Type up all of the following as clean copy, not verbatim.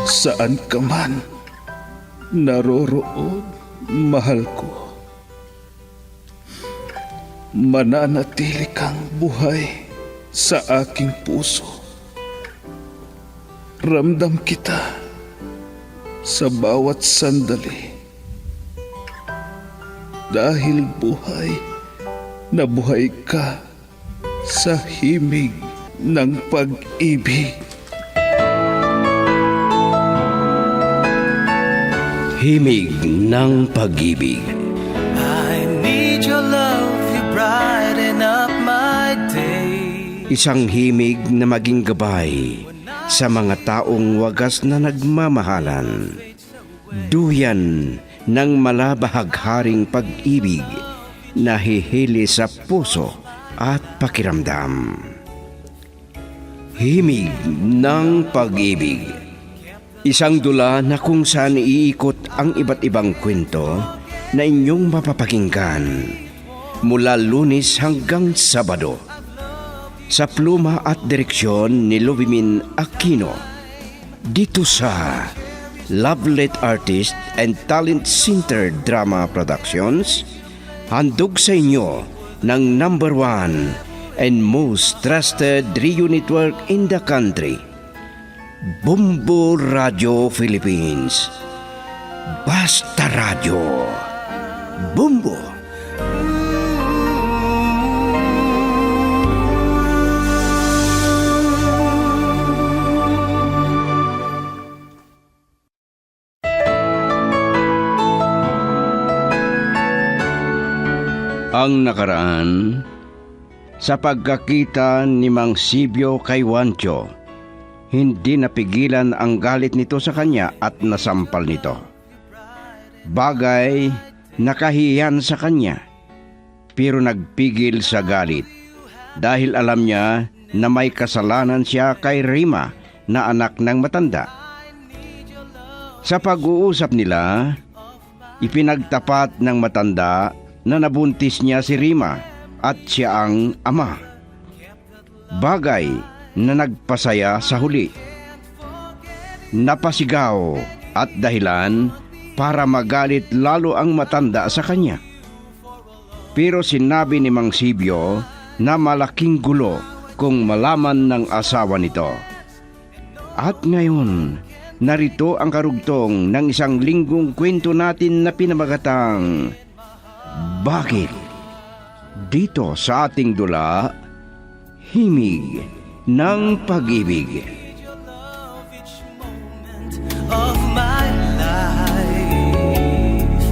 Saan ka man naroroon, mahal ko, mananatili kang buhay sa aking puso. Ramdam kita sa bawat sandali. Dahil buhay na buhay ka sa himig ng pag-ibig. Himig ng pag-ibig. I need your love, you brighten up my day. Isang himig na maging gabay sa mga taong wagas na nagmamahalan. Duyan ng malabahagharing pag-ibig na hihili sa puso at pakiramdam. Himig ng pag-ibig. Isang dula na kung saan iikot ang iba't ibang kwento na inyong mapapakinggan mula Lunes hanggang Sabado. Sa pluma at direksyon ni Lubimin Aquino. Dito sa Lovelet Artist and Talent Center Drama Productions, handog sa inyo ng #1 and most trusted radio network in the country, Bumbo Radio Philippines. Basta Radio. Bumbo. Ang nakaraan sa pagkakita ni Mang Sibyo kay Wancho, hindi napigilan ang galit nito sa kanya at nasampal nito. Bagay nakahiyan sa kanya, pero nagpigil sa galit dahil alam niya na may kasalanan siya kay Rima na anak ng matanda. Sa pag-uusap nila, ipinagtapat ng matanda na nabuntis niya si Rima at siya ang ama. Bagay na nagpasaya sa huli. Napasigaw at dahilan para magalit lalo ang matanda sa kanya. Pero sinabi ni Mang Sibyo na malaking gulo kung malaman ng asawa nito. At ngayon, narito ang karugtong ng isang linggong kwento natin na pinamagatang Bakit? Dito sa ating dula, Himig ng Pag-ibig. Of my life,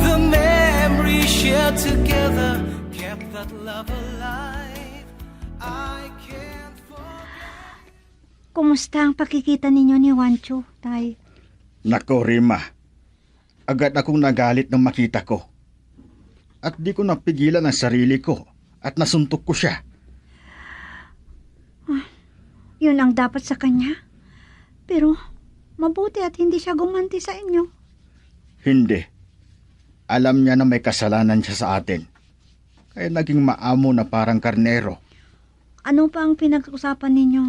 the memories shared together kept that love alive. I can't forget. Kumusta ang pakikita ninyo ni Wancho, Tay? Nako, Rima. Agad akong nagalit nang makita ko. At di ko napigilan ang sarili ko at nasuntok ko siya. Yun ang dapat sa kanya. Pero mabuti at hindi siya gumanti sa inyo. Hindi. Alam niya na may kasalanan siya sa atin. Kaya naging maamo na parang karnero. Ano pa ang pinag-usapan ninyo?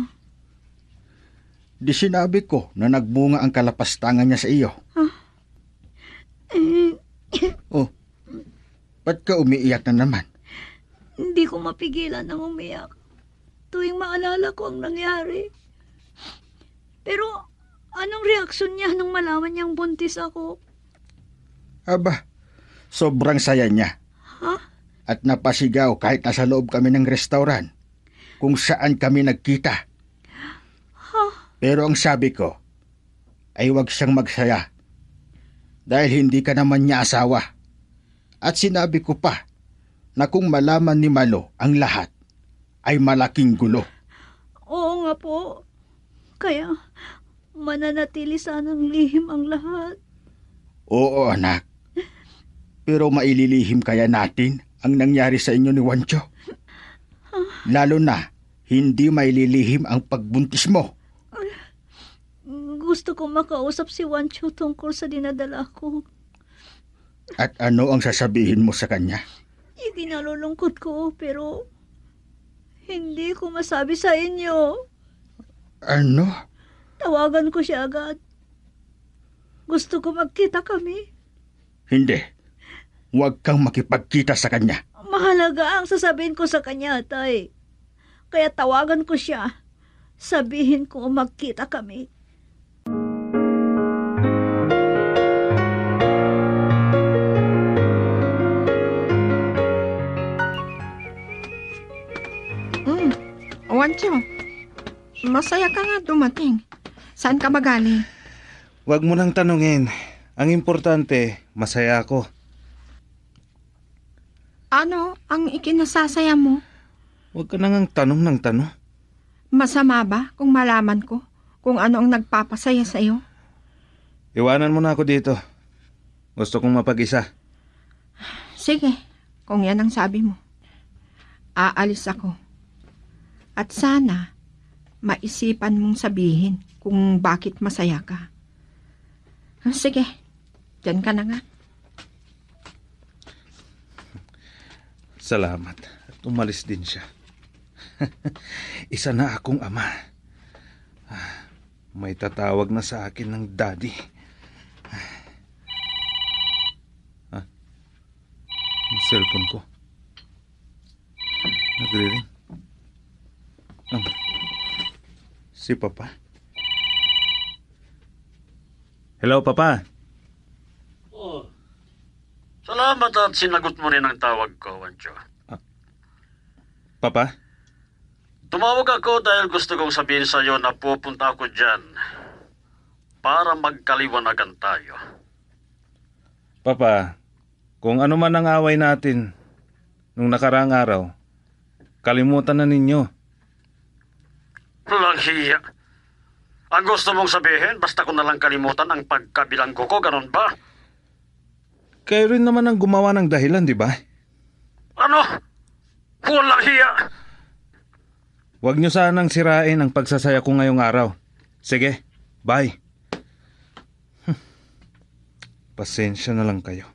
Di sinabi ko na nagbunga ang kalapastangan niya sa iyo. Oh, ba't ka umiiyak na naman? Hindi ko mapigilan ng umiyak tuwing maalala ko ang nangyari. Pero anong reaksyon niya nung malaman niyang buntis ako? Aba, sobrang saya niya. Ha? At napasigaw kahit nasa loob kami ng restaurant kung saan kami nagkita. Pero ang sabi ko ay huwag siyang magsaya dahil hindi ka naman niya asawa. At sinabi ko pa na kung malaman ni Malo ang lahat ay malaking gulo. Oo nga po. Kaya mananatili sanang lihim ang lahat. Oo, anak. Pero maililihim kaya natin ang nangyari sa inyo ni Wancho? Lalo na hindi maililihim ang pagbuntis mo. Gusto ko makausap si Wancho tungkol sa dinadala ko. At ano ang sasabihin mo sa kanya? Ikinalulungkot ko pero hindi ko masabi sa inyo. Ano? Tawagan ko siya agad Gusto ko magkita kami. Hindi. Huwag kang makipagkita sa kanya. Mahalaga ang sasabihin ko sa kanya, tay. Kaya tawagan ko siya. Sabihin ko magkita kami. Wancho, masaya ka nga dumating. Saan ka ba galing? Huwag mo nang tanungin. Ang importante, masaya ako. Ano ang ikinasasaya mo? Huwag ka nang tanong ng tanong. Masama ba kung malaman ko kung ano ang nagpapasaya sa iyo? Iwanan mo na ako dito. Gusto kong mapag-isa. Sige, kung yan ang sabi mo. Aalis ako. At sana, maisipan mong sabihin kung bakit masaya ka. Sige, dyan ka na nga. Salamat. At umalis din siya. Isa na akong ama. May tatawag na sa akin ng daddy. Ang cellphone ko. Nagre-ring. Si Papa. Hello, Papa. Oh. Salamat at sinagot mo rin ang tawag ko, Wancho. Papa? Tumawag ako dahil gusto kong sabihin sa iyo na pupunta ako dyan para magkaliwanagan tayo. Papa, kung ano man ang away natin nung nakaraang araw, kalimutan na ninyo. Walang hiya. Ang gusto mong sabihin, basta ko nalang kalimutan ang pagkabilanggo ko, ganun ba? Kayo rin naman ang gumawa ng dahilan, di ba? Ano? Walang hiya. Huwag nyo sanang sirain ang pagsasaya ko ngayong araw. Sige, bye. Pasensya na lang kayo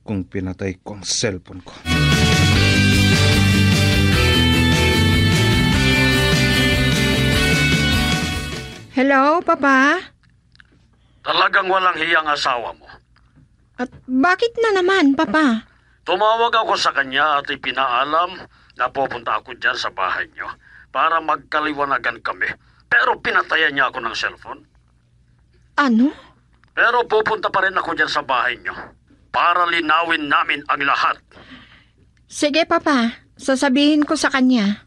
kung pinatay ko ang cellphone ko. Hello, Papa? Talagang walang hiyang asawa mo. At bakit na naman, Papa? Tumawag ako sa kanya at ipinaalam na pupunta ako dyan sa bahay niyo para magkaliwanagan kami. Pero pinatayan niya ako ng cellphone. Ano? Pero pupunta pa rin ako dyan sa bahay niyo para linawin namin ang lahat. Sige, Papa. Sasabihin ko sa kanya.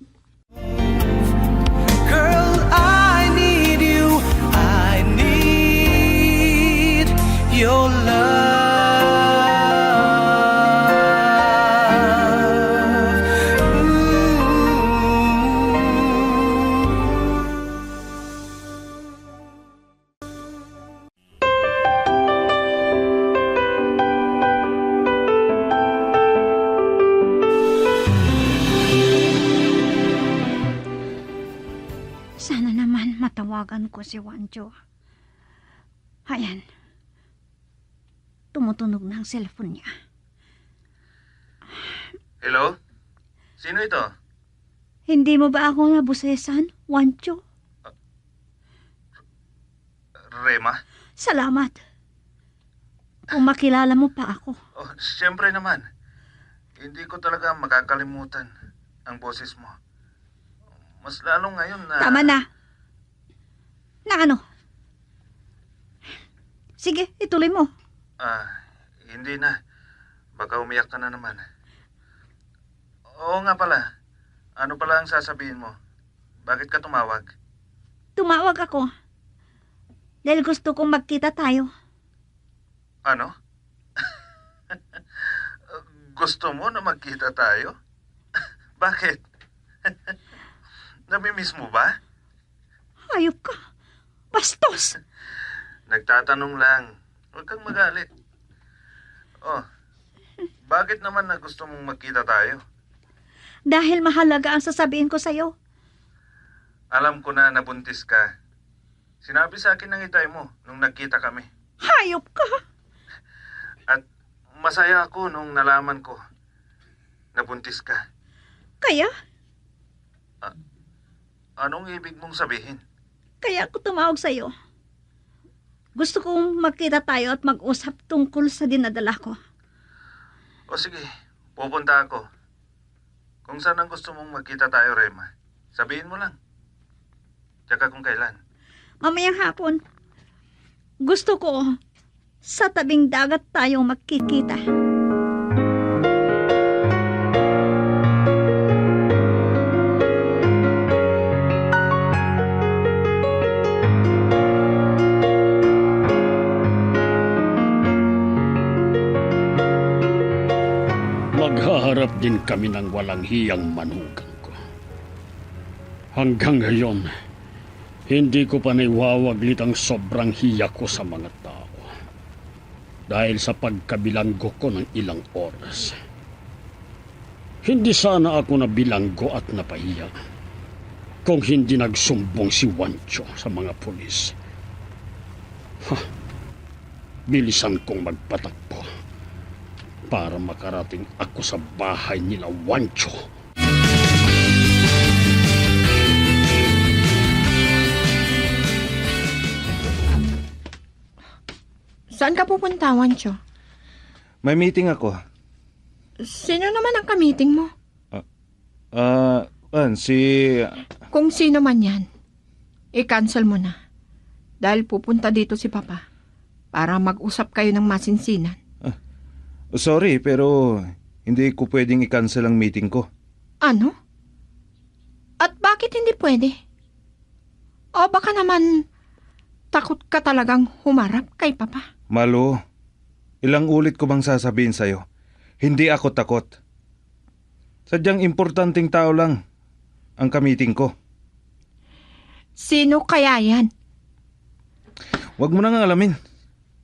Girl, I need you. I need your love. Sana naman matawagan ko si Wancho. Ayan. Tumutunog na ang cellphone niya. Hello? Sino ito? Hindi mo ba ako nabusesan, Wancho? Rema? Salamat. Kung makilala mo pa ako. Oh, siyempre naman. Hindi ko talaga makakalimutan ang boses mo. Mas lalo ngayon na... Tama na. Na ano? Sige, ituloy mo. Hindi na. Baka umiyak ka na naman. Oo nga pala. Ano pala ang sasabihin mo? Bakit ka tumawag? Tumawag ako. Dahil gusto kong magkita tayo. Ano? Gusto mo na magkita tayo? Bakit? Namimiss mo ba? Hayop ka. Bastos. Nagtatanong lang. Huwag kang magalit. Oh, bakit naman na gusto mong magkita tayo? Dahil mahalaga ang sasabihin ko sa'yo. Alam ko na nabuntis ka. Sinabi sa akin ng itay mo nung nagkita kami. Hayop ka. At masaya ako nung nalaman ko nabuntis ka. Kaya? Anong ibig mong sabihin? Kaya ako tumawag sa'yo. Gusto kong magkita tayo at mag-usap tungkol sa dinadala ko. O sige, pupunta ako. Kung saan ang gusto mong magkita tayo, Rema, sabihin mo lang. Tsaka kung kailan. Mamayang hapon, gusto ko sa tabing dagat tayong magkikita. Maghaharap din kami ng walang hiyang manugang ko. Hanggang ngayon, hindi ko pa naiwawaglit ang sobrang hiya ko sa mga tao. Dahil sa pagkabilanggo ko ng ilang oras. Hindi sana ako nabilanggo at napahiya kung hindi nagsumbong si Wancho sa mga pulis. Bilisan kong magpatakbo para makarating ako sa bahay nila Wancho. Saan ka pupunta, Wancho? May meeting ako. Sino naman ang ka-meeting mo? Si... Kung sino man yan, i-cancel mo na. Dahil pupunta dito si Papa para mag-usap kayo ng masinsinan. Sorry, pero hindi ko pwedeng i-cancel ang meeting ko. Ano? At bakit hindi pwede? O baka naman takot ka talagang humarap kay Papa? Malo, ilang ulit ko bang sasabihin sa'yo? Hindi ako takot. Sadyang importanteng tao lang ang kamiting ko. Sino kaya yan? Huwag mo nang alamin.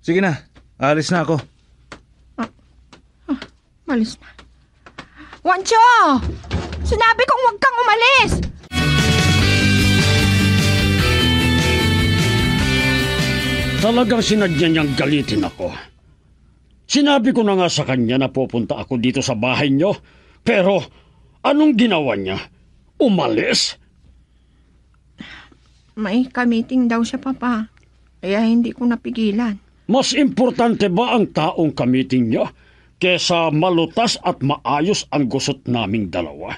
Sige na, aalis na ako. Malis na. Wancho! Sinabi kong huwag kang umalis! Talagang sinadya niyang galitin ako. Sinabi ko na nga sa kanya na pupunta ako dito sa bahay niyo, pero anong ginawa niya? Umalis? May ka-meeting daw siya, Papa. Kaya hindi ko napigilan. Mas importante ba ang taong kamiting niya kesa malutas at maayos ang gusot naming dalawa?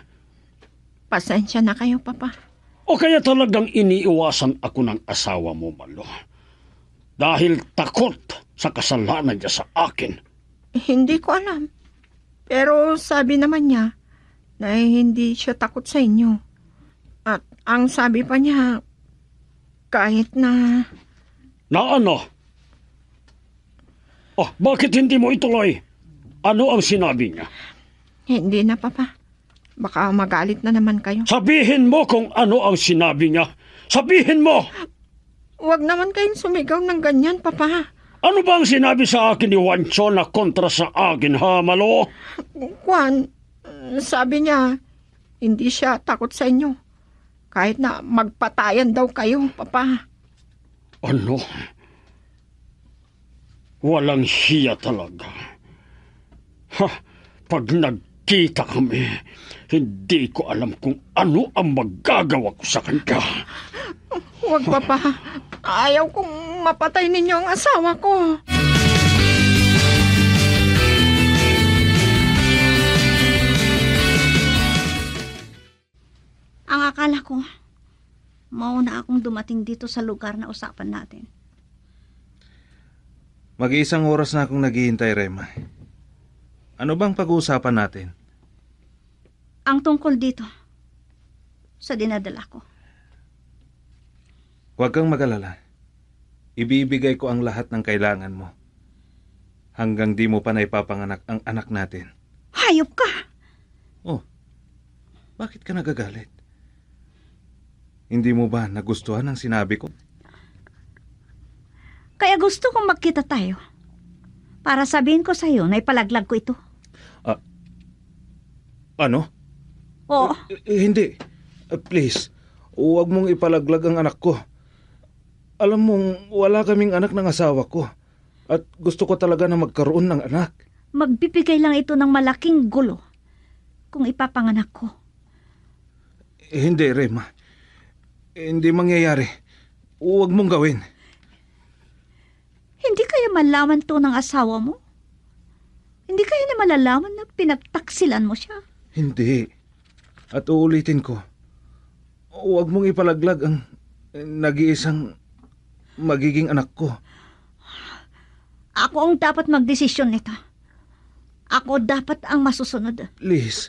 Pasensya na kayo, Papa. O kaya talagang iniiwasan ako ng asawa mo, Malo? Dahil takot sa kasalanan niya sa akin. Hindi ko alam. Pero sabi naman niya na hindi siya takot sa inyo. At ang sabi pa niya, kahit na... Na ano? Oh, bakit hindi mo ituloy? Ano ang sinabi niya? Hindi na, Papa. Baka magalit na naman kayo. Sabihin mo kung ano ang sinabi niya. Sabihin mo! Huwag naman kayong sumigaw ng ganyan, Papa. Ano ba ang sinabi sa akin ni Wancho na kontra sa akin, ha, Malo? Juan, sabi niya, hindi siya takot sa inyo. Kahit na magpatayan daw kayo, Papa. Ano? Walang hiya talaga. Ha, pag nagkita kami, hindi ko alam kung ano ang magagawa ko sa kanya. Huwag, Papa. Ayaw kong mapatay ninyo ang asawa ko. Ang akala ko, mauna akong dumating dito sa lugar na usapan natin. Mag-iisang oras na akong naghihintay, Rema. Ano bang pag-uusapan natin? Ang tungkol dito, sa dinadala ko. Huwag kang mag-alala. Ibibigay ko ang lahat ng kailangan mo. Hanggang di mo pa naipapanganak ang anak natin. Hayop ka! Oh, bakit ka nagagalit? Hindi mo ba nagustuhan ang sinabi ko? Kaya gusto kong magkita tayo. Para sabihin ko sa'yo na ipalaglag ko ito. Ano? Oo. Hindi. Please, huwag mong ipalaglag ang anak ko. Alam mong wala kaming anak ng asawa ko. At gusto ko talaga na magkaroon ng anak. Magbibigay lang ito ng malaking gulo kung ipapanganak ko. Hindi, Rema. Hindi mangyayari. Huwag mong gawin. malaman to ng asawa mo? Hindi kaya na malalaman na pinagtaksilan mo siya? Hindi. At uulitin ko, huwag mong ipalaglag ang nag-iisang magiging anak ko. Ako ang dapat magdesisyon nito. Ako dapat ang masusunod. Please,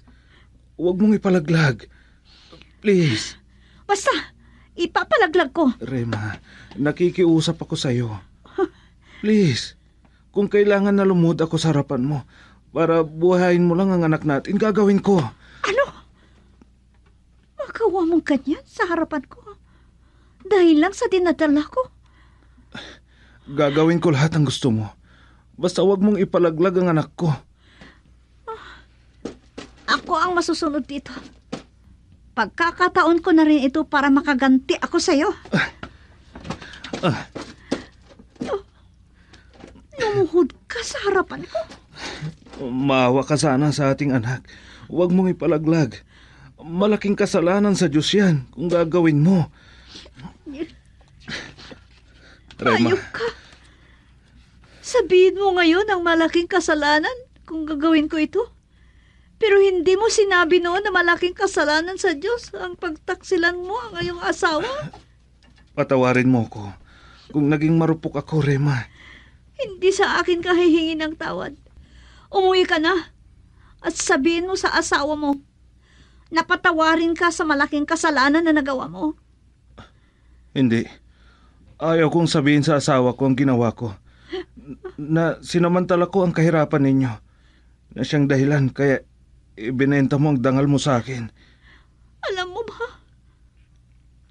huwag mong ipalaglag. Please. Basta, ipapalaglag ko. Rema, nakikiusap ako sa'yo. Please, kung kailangan na lumuhod ako sa harapan mo para buhayin mo lang ang anak natin, gagawin ko. Ano? Magawa mong ganyan sa harapan ko? Dahil lang sa dinadala ko? Gagawin ko lahat ang gusto mo. Basta huwag mong ipalaglag ang anak ko. Ako ang masusunod dito. Pagkakataon ko na rin ito para makaganti ako sa'yo. Lumuhod ka sa harapan ko. Maawa ka sana sa ating anak. Huwag mong ipalaglag. Malaking kasalanan sa Diyos yan kung gagawin mo. Rema, Ayok ka. Sabihin mo ngayon ang malaking kasalanan kung gagawin ko ito. Pero hindi mo sinabi noon na malaking kasalanan sa Diyos ang pagtaksilan mo ang iyong asawa. patawarin mo ko kung naging marupok ako, Rema. Hindi sa akin ka hihingi ng tawad. Umuwi ka na at sabihin mo sa asawa mo na patawarin ka sa malaking kasalanan na nagawa mo. Hindi. Ayaw kong sabihin sa asawa ko ang ginawa ko. Na sinamantala ko ang kahirapan ninyo. Na siyang dahilan kaya ibinenta mo ang dangal mo sa akin. Alam mo ba,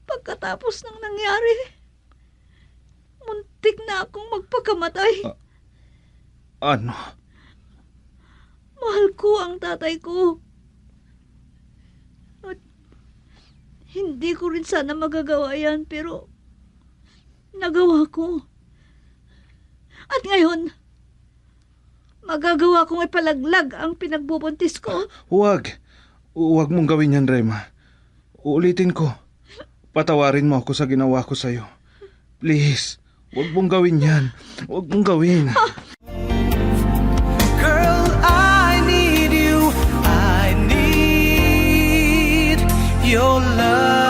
pagkatapos ng nangyari, muntik na akong magpakamatay. Ano? Mahal ko ang tatay ko. At hindi ko rin sana magagawa yan, pero nagawa ko. At ngayon, magagawa kong ipalaglag ang pinagbubuntis ko. Huwag. Huwag mong gawin yan, Rema. Uulitin ko. Patawarin mo ako sa ginawa ko sa'yo. Please, huwag mong gawin yan. Huwag mong gawin. Girl, I need you. I need your love.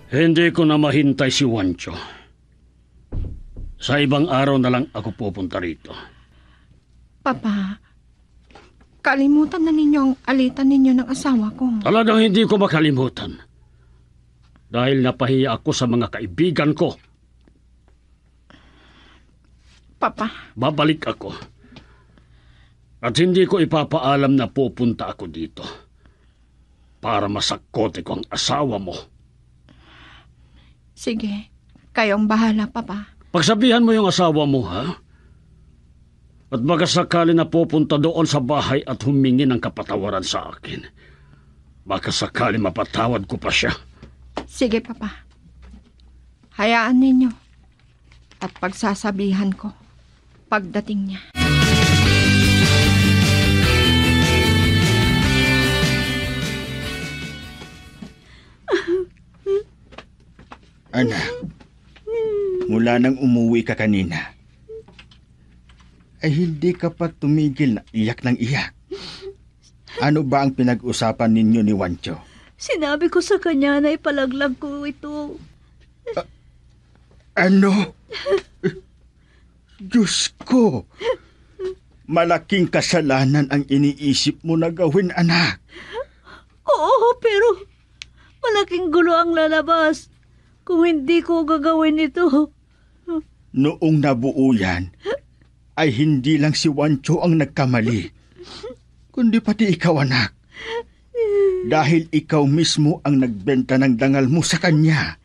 Hindi ko na mahintay si Juancho. Sa ibang araw na lang ako pupunta rito. Papa, kalimutan na ninyo ang alitan ninyo ng asawa ko. Talagang hindi ko makalimutan. Dahil napahiya ako sa mga kaibigan ko. Papa, Babalik ako. At hindi ko ipapaalam na pupunta ako dito. Para masakote ko ang asawa mo. sige, kayong bahala, Papa. Pagsabihan mo yung asawa mo, ha? At baka sakali na pupunta doon sa bahay at humingi ng kapatawaran sa akin. Baka sakali mapatawad ko pa siya. Sige, Papa. Hayaan ninyo. At pagsasabihan ko pagdating niya. Anak, mula nang umuwi ka kanina, ay hindi ka pa tumigil na iyak ng iyak. Ano ba ang pinag-usapan ninyo ni Juancho? Sinabi ko sa kanya na ipalaglag ko ito. Ano? Diyos ko! Malaking kasalanan ang iniisip mo na gawin, anak. Oo, pero malaking gulo ang lalabas kung hindi ko gagawin ito. Noong nabuo yan, ay hindi lang si Juancho ang nagkamali, kundi pati ikaw, anak. Dahil ikaw mismo ang nagbenta ng dangal mo sa kanya.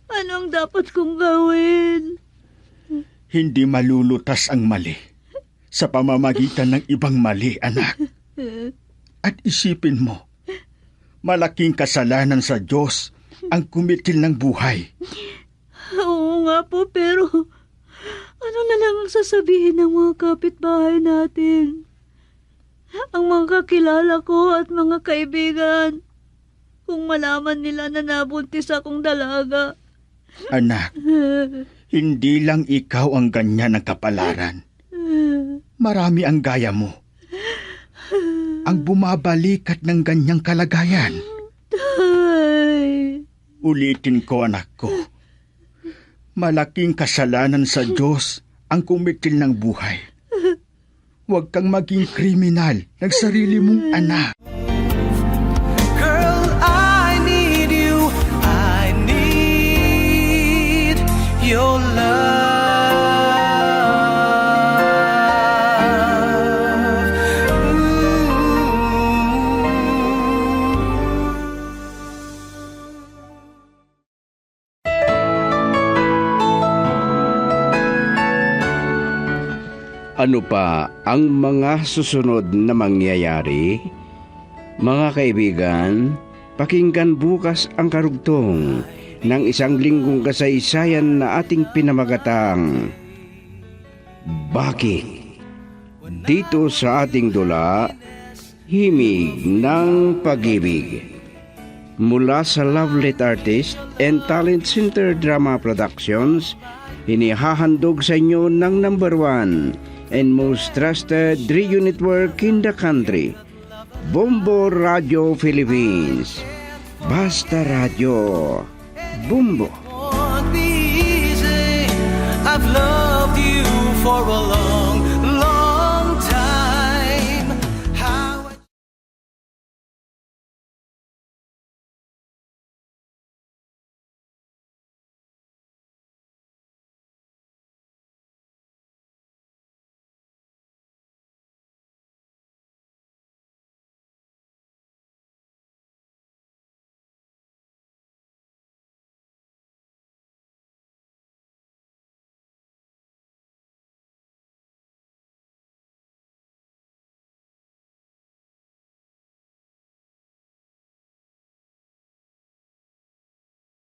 Anong dapat kong gawin? Hindi malulutas ang mali sa pamamagitan ng ibang mali, anak. At isipin mo, malaking kasalanan sa Diyos ang kumitil ng buhay. Oo nga po, pero ano na lang ang sasabihin ng mga kapitbahay natin? Ang mga kakilala ko at mga kaibigan, kung malaman nila na nabuntis akong dalaga. Anak, hindi lang ikaw ang ganyan ng kapalaran. Marami ang gaya mo. Ang bumabalikat ng ganyang kalagayan. Tay. Ulitin ko, anak ko. Malaking kasalanan sa Diyos ang kumitil ng buhay. Huwag kang maging kriminal ng sarili mong anak. Girl, I need you. I need your love. Ano pa ang mga susunod na mangyayari? Mga kaibigan, pakinggan bukas ang karugtong ng isang linggong kasaysayan na ating pinamagatang Bakit? Dito sa ating dula, Himig ng Pag-ibig. Mula sa Lovelet Artist and Talent Center Drama Productions, inihahandog sa inyo ng #1 and most trusted radio network in the country, Bombo Radio Philippines. Basta Radio. Bombo. Won't be easy. I've loved you for a long